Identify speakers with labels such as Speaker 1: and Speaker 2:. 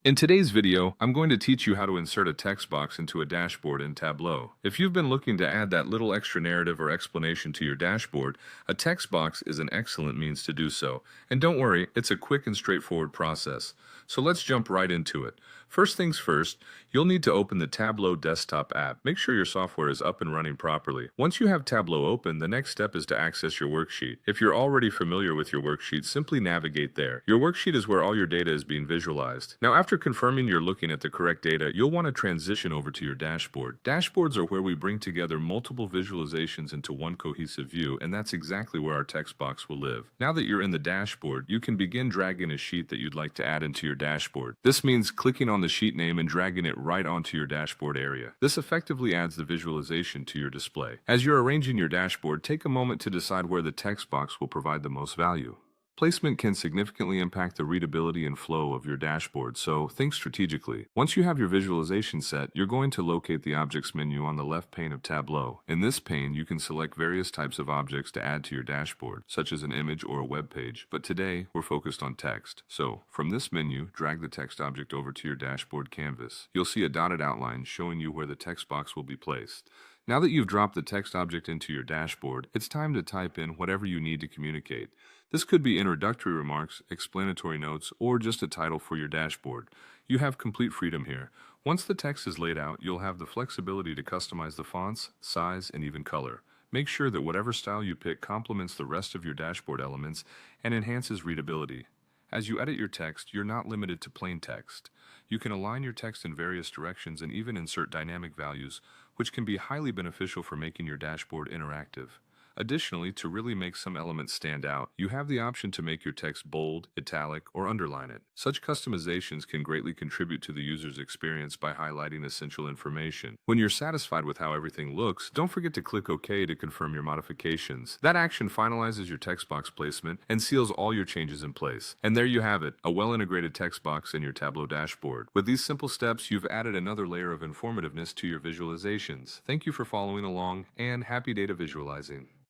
Speaker 1: In today's video, I'm going to teach you how to insert a text box into a dashboard in Tableau. If you've been looking to add that little extra narrative or explanation to your dashboard, a text box is an excellent means to do so. And don't worry, it's a quick and straightforward process. So let's jump right into it. First things first, you'll need to open the Tableau desktop app. Make sure your software is up and running properly. Once you have Tableau open, the next step is to access your worksheet. If you're already familiar with your worksheet, simply navigate there. Your worksheet is where all your data is being visualized. Now, after confirming you're looking at the correct data, you'll want to transition over to your dashboard. Dashboards are where we bring together multiple visualizations into one cohesive view, and that's exactly where our text box will live. Now that you're in the dashboard, you can begin dragging a sheet that you'd like to add into your dashboard. This means clicking on the sheet name and dragging it right onto your dashboard area. This effectively adds the visualization to your display. As you're arranging your dashboard, take a moment to decide where the text box will provide the most value. Placement can significantly impact the readability and flow of your dashboard, so think strategically. Once you have your visualization set, you're going to locate the Objects menu on the left pane of Tableau. In this pane, you can select various types of objects to add to your dashboard, such as an image or a web page, but today we're focused on text. So, from this menu, drag the text object over to your dashboard canvas. You'll see a dotted outline showing you where the text box will be placed. Now that you've dropped the text object into your dashboard, it's time to type in whatever you need to communicate. This could be introductory remarks, explanatory notes, or just a title for your dashboard. You have complete freedom here. Once the text is laid out, you'll have the flexibility to customize the fonts, size, and even color. Make sure that whatever style you pick complements the rest of your dashboard elements and enhances readability. As you edit your text, you're not limited to plain text. You can align your text in various directions and even insert dynamic values, which can be highly beneficial for making your dashboard interactive. Additionally, to really make some elements stand out, you have the option to make your text bold, italic, or underline it. Such customizations can greatly contribute to the user's experience by highlighting essential information. When you're satisfied with how everything looks, don't forget to click OK to confirm your modifications. That action finalizes your text box placement and seals all your changes in place. And there you have it, a well-integrated text box in your Tableau dashboard. With these simple steps, you've added another layer of informativeness to your visualizations. Thank you for following along, and happy data visualizing.